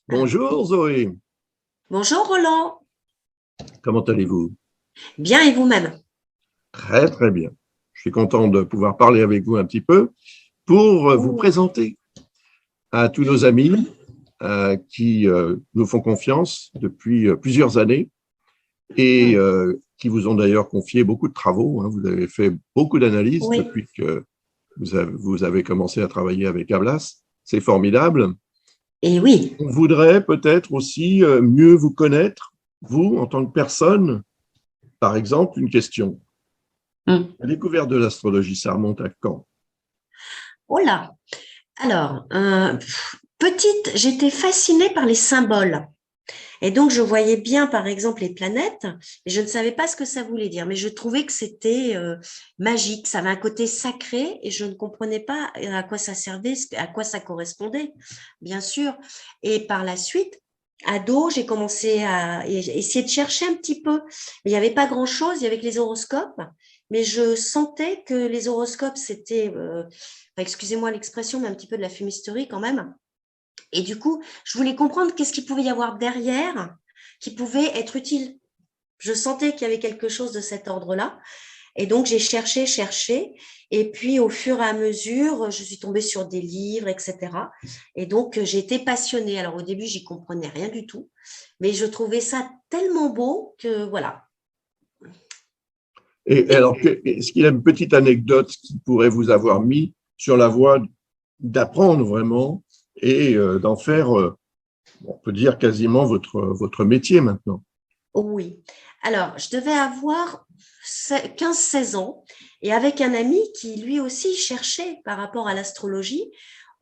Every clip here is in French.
Bonjour Zoé, Bonjour Roland, comment allez-vous? bien et vous-même? Très très bien. Je suis content de pouvoir parler avec vous un petit peu pour vous Oui, présenter à tous nos amis qui nous font confiance depuis plusieurs années et qui vous ont d'ailleurs confié beaucoup de travaux, hein. Vous avez fait beaucoup d'analyses oui, depuis que vous avez commencé à travailler avec Ablas. C'est formidable. et oui. On voudrait peut-être aussi mieux vous connaître, vous en tant que personne. Par exemple, une question. Hmm. La découverte de l'astrologie, ça remonte à quand? Oh là, alors, petite, j'étais fascinée par les symboles. Et donc, je voyais bien, par exemple, les planètes, et je ne savais pas ce que ça voulait dire, mais je trouvais que c'était magique, ça avait un côté sacré, et je ne comprenais pas à quoi ça servait, à quoi ça correspondait, bien sûr. Et par la suite, ado, j'ai commencé à essayer de chercher un petit peu. Mais il n'y avait pas grand-chose, il y avait que les horoscopes, mais je sentais que les horoscopes, c'était, excusez-moi l'expression, mais un petit peu de la fumisterie quand même. Et du coup, je voulais comprendre qu'est-ce qu'il pouvait y avoir derrière qui pouvait être utile. Je sentais qu'il y avait quelque chose de cet ordre-là. Et donc, j'ai cherché, cherché. Et puis, au fur et à mesure, je suis tombée sur des livres, etc. Et donc, j'ai été passionnée. Alors, au début, j'y comprenais rien du tout. Mais je trouvais ça tellement beau que voilà. Et alors, est-ce qu'il y a une petite anecdote qui pourrait vous avoir mis sur la voie d'apprendre vraiment et d'en faire, on peut dire quasiment votre métier maintenant? Oui. Alors, je devais avoir 15-16 ans et avec un ami qui lui aussi cherchait par rapport à l'astrologie,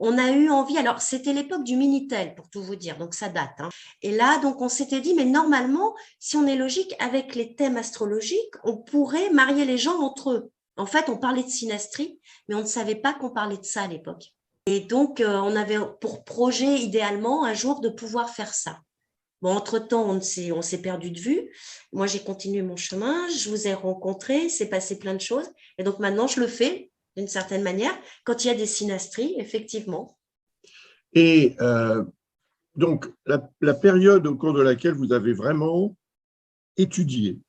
on a eu envie, alors c'était l'époque du Minitel pour tout vous dire, donc ça date, hein. Et là, donc on s'était dit, mais normalement, si on est logique avec les thèmes astrologiques, on pourrait marier les gens entre eux. En fait, on parlait de synastrie, mais on ne savait pas qu'on parlait de ça à l'époque. Et donc, on avait pour projet idéalement un jour de pouvoir faire ça. Bon, entre-temps, on s'est perdu de vue. Moi, j'ai continué mon chemin, je vous ai rencontré, c'est passé plein de choses. Et donc maintenant, je le fais d'une certaine manière. Quand il y a des synastries, effectivement. Et donc, la période au cours de laquelle vous avez vraiment étudié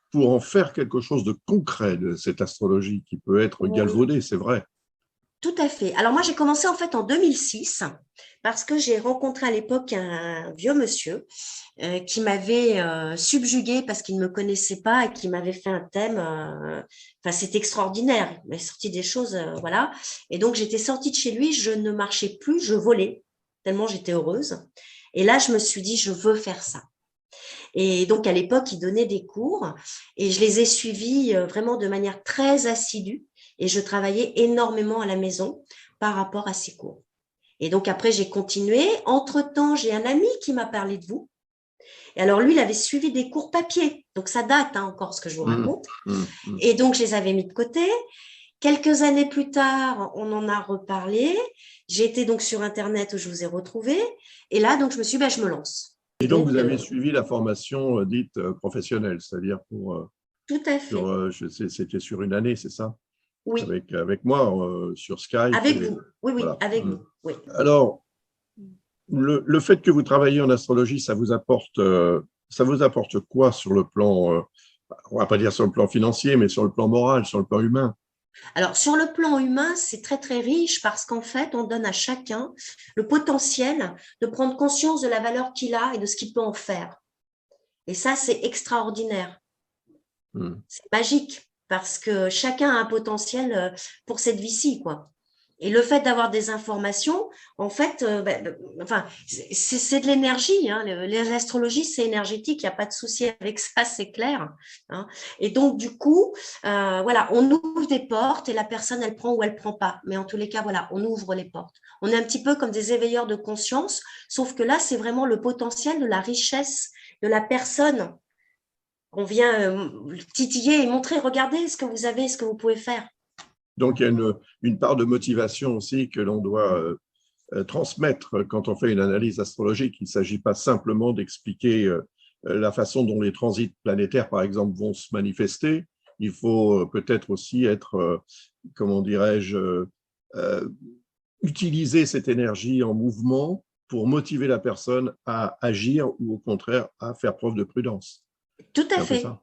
pour en faire quelque chose de concret de cette astrologie qui peut être Oui, galvaudée, c'est vrai. tout à fait. Alors moi, j'ai commencé en fait en 2006 parce que j'ai rencontré à l'époque un vieux monsieur qui m'avait subjuguée parce qu'il ne me connaissait pas et qui m'avait fait un thème. Enfin, c'était extraordinaire. Il m'avait sorti des choses, voilà. Et donc, j'étais sortie de chez lui, je ne marchais plus, je volais, tellement j'étais heureuse. Et là, je me suis dit, je veux faire ça. Et donc, à l'époque, il donnait des cours et je les ai suivis vraiment de manière très assidue et je travaillais énormément à la maison par rapport à ces cours. Et donc, après, j'ai continué. Entre-temps, j'ai un ami qui m'a parlé de vous. Et alors, lui, il avait suivi des cours papier. Donc, ça date hein, encore ce que je vous Hum, raconte. hum. Et donc, je les avais mis de côté. Quelques années plus tard, on en a reparlé. J'ai été donc sur Internet où je vous ai retrouvé. Et là, donc, je me suis dit, ben, je me lance. Et Et donc, vous donc, avez suivi la formation dite professionnelle, c'est-à-dire tout à fait. c'était sur une année, c'est ça? Oui, Avec moi sur Skype. avec vous. Oui, oui, Voilà. avec vous. Oui. Alors, le fait que vous travaillez en astrologie, ça vous apporte quoi sur le plan, on va pas dire sur le plan financier, mais sur le plan moral, sur le plan humain? Alors, sur le plan humain, c'est très, très riche parce qu'en fait, on donne à chacun le potentiel de prendre conscience de la valeur qu'il a et de ce qu'il peut en faire. Et ça, c'est extraordinaire. Hmm. C'est magique parce que chacun a un potentiel pour cette vie-ci, quoi. Et le fait d'avoir des informations, en fait, enfin, c'est de l'énergie. Hein. L'astrologie, c'est énergétique. Il n'y a pas de souci avec ça, c'est clair. Hein. Et donc, du coup, voilà, on ouvre des portes et la personne, elle prend ou elle prend pas. Mais en tous les cas, voilà, on ouvre les portes. On est un petit peu comme des éveilleurs de conscience, sauf que là, c'est vraiment le potentiel de la richesse de la personne qu'on vient titiller et montrer. Regardez ce que vous avez, ce que vous pouvez faire. Donc, il y a une part de motivation aussi que l'on doit transmettre quand on fait une analyse astrologique. Il ne s'agit pas simplement d'expliquer la façon dont les transits planétaires, par exemple, vont se manifester. Il faut peut-être aussi être, comment dirais-je, euh, utiliser cette énergie en mouvement pour motiver la personne à agir ou au contraire à faire preuve de prudence. Tout C'est à un peu fait, ça,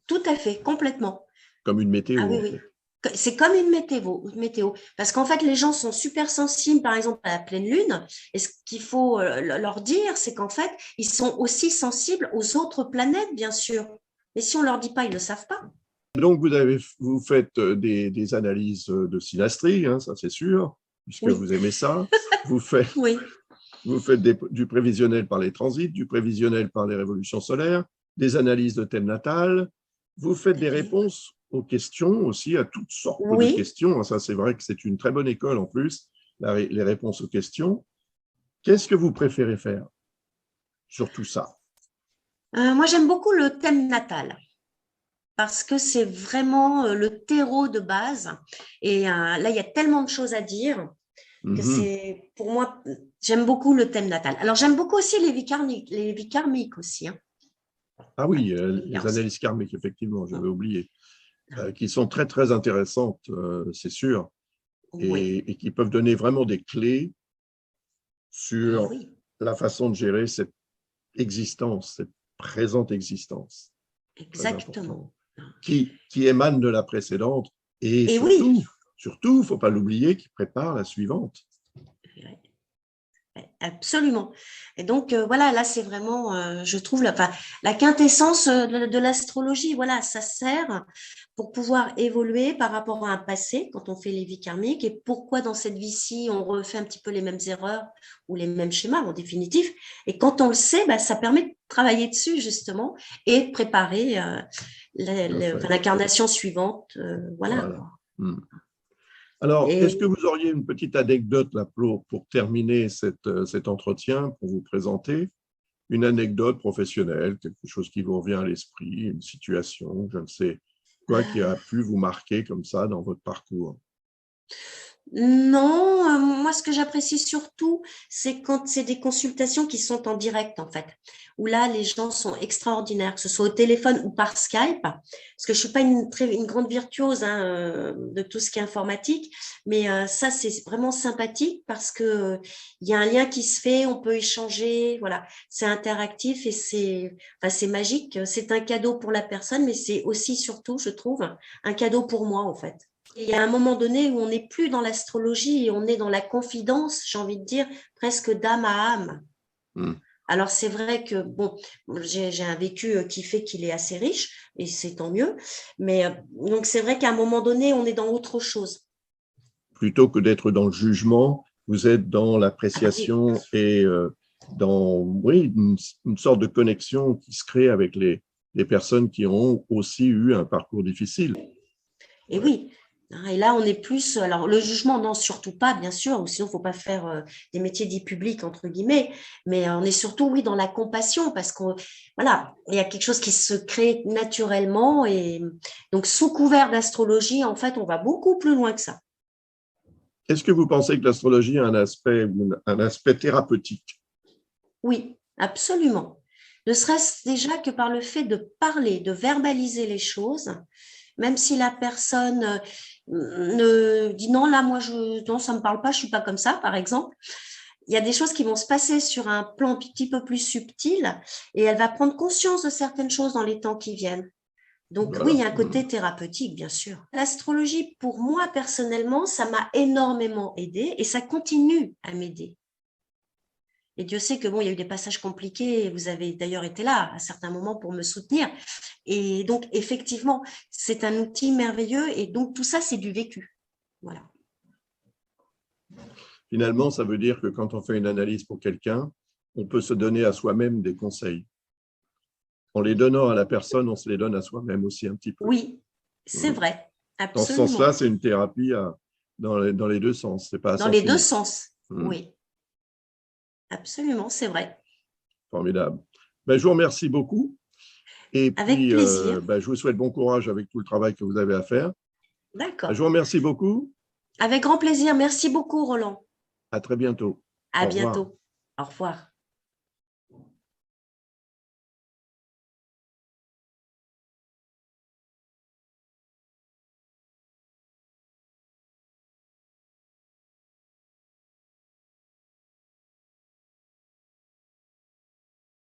tout à fait, complètement. comme une Ah météo oui, en oui. fait. C'est comme une météo. Parce qu'en fait, les gens sont super sensibles, par exemple, à la pleine lune. Et ce qu'il faut leur dire, c'est qu'en fait, ils sont aussi sensibles aux autres planètes, bien sûr. Mais si on ne leur dit pas, ils ne le savent pas. Donc vous faites des analyses de synastrie, hein, ça c'est sûr, puisque Oui, vous aimez ça. Vous faites, oui, vous faites du prévisionnel par les transits, du prévisionnel par les révolutions solaires, des analyses de thème natal. Vous faites tout à des fait. réponses aux questions aussi, à toutes sortes de Oui. questions. Ça, c'est vrai que c'est une très bonne école en plus, les réponses aux questions. Qu'est-ce que vous préférez faire sur tout ça? Moi, j'aime beaucoup le thème natal parce que c'est vraiment le terreau de base. Et là, il y a tellement de choses à dire que Mhm. c'est, pour moi, j'aime beaucoup le thème natal. Alors, j'aime beaucoup aussi les vies karmiques aussi. Hein. Ah Ouais, oui, j'aime bien les aussi. analyses karmiques, effectivement, j'avais Mm. oublié, qui sont très, très intéressantes, c'est sûr, Oui, et qui peuvent donner vraiment des clés ah sur oui, la façon de gérer cette existence, cette présente existence, très exactement. important, qui émane de la précédente, et Et oui, surtout, surtout, il ne faut pas l'oublier, qui prépare la suivante. absolument. Et donc, voilà, là, c'est vraiment, je trouve, la quintessence de l'astrologie. Voilà, ça sert pour pouvoir évoluer par rapport à un passé quand on fait les vies karmiques et pourquoi dans cette vie-ci, on refait un petit peu les mêmes erreurs ou les mêmes schémas en définitive. Et quand on le sait, bah, ça permet de travailler dessus, justement, et de préparer Tout à fait. l'incarnation suivante. Voilà, Voilà. quoi. Hmm. Alors, est-ce que Et vous auriez une petite anecdote là, pour terminer cet entretien, pour vous présenter? Une anecdote professionnelle, quelque chose qui vous revient à l'esprit, une situation, je ne sais quoi, qui a pu vous marquer comme ça dans votre parcours. non, moi, ce que j'apprécie surtout, c'est quand c'est des consultations qui sont en direct, en fait, où là, les gens sont extraordinaires, que ce soit au téléphone ou par Skype, parce que je suis pas une grande virtuose hein, de tout ce qui est informatique, mais ça, c'est vraiment sympathique parce que il y a un lien qui se fait, on peut échanger, voilà, c'est interactif et c'est magique. C'est un cadeau pour la personne, mais c'est aussi surtout, je trouve, un cadeau pour moi, en fait. Il y a un moment donné où on n'est plus dans l'astrologie et on est dans la confidence, j'ai envie de dire, presque d'âme à âme. Hmm. Alors c'est vrai que bon, j'ai un vécu qui fait qu'il est assez riche et c'est tant mieux. Mais donc c'est vrai qu'à un moment donné, on est dans autre chose. Plutôt que d'être dans le jugement, vous êtes dans Ah bah oui, l'appréciation et dans oui, une sorte de connexion qui se crée avec les personnes qui ont aussi eu un parcours difficile. et oui. Et là, on est plus. Alors, le jugement, non, surtout pas, bien sûr, ou sinon, il ne faut pas faire des métiers dits publics, entre guillemets. Mais on est surtout, oui, dans la compassion, parce qu'on, voilà, il y a quelque chose qui se crée naturellement. Et donc, sous couvert d'astrologie, en fait, on va beaucoup plus loin que ça. Est-ce que vous pensez que l'astrologie a un aspect thérapeutique? Oui, absolument. Ne serait-ce déjà que par le fait de parler, de verbaliser les choses, même si la personne ne dit non, là, moi, non, ça ne me parle pas, je ne suis pas comme ça, par exemple. Il y a des choses qui vont se passer sur un plan un petit peu plus subtil et elle va prendre conscience de certaines choses dans les temps qui viennent. Donc oui, il y Voilà. a un côté thérapeutique, bien sûr. L'astrologie, pour moi personnellement, ça m'a énormément aidé et ça continue à m'aider. Et Dieu sait que bon, il y a eu des passages compliqués. Vous avez d'ailleurs été là à certains moments pour me soutenir. Et donc, effectivement, c'est un outil merveilleux. Et donc, tout ça, c'est du vécu. Voilà. Finalement, ça veut dire que quand on fait une analyse pour quelqu'un, on peut se donner à soi-même des conseils. En les donnant à la personne, on se les donne à soi-même aussi un petit peu. Oui, c'est vrai. Dans ce sens-là, Absolument. c'est une thérapie dans les deux sens, c'est pas à Dans sens les deux unique. sens. Oui, absolument, c'est vrai. Formidable. Ben, je vous remercie beaucoup. Et Avec puis, plaisir. ben, je vous souhaite bon courage avec tout le travail que vous avez à faire. Ben, je D'accord. vous remercie beaucoup. Avec grand plaisir. Merci beaucoup, Roland. À très bientôt. À Au revoir. bientôt. Au revoir.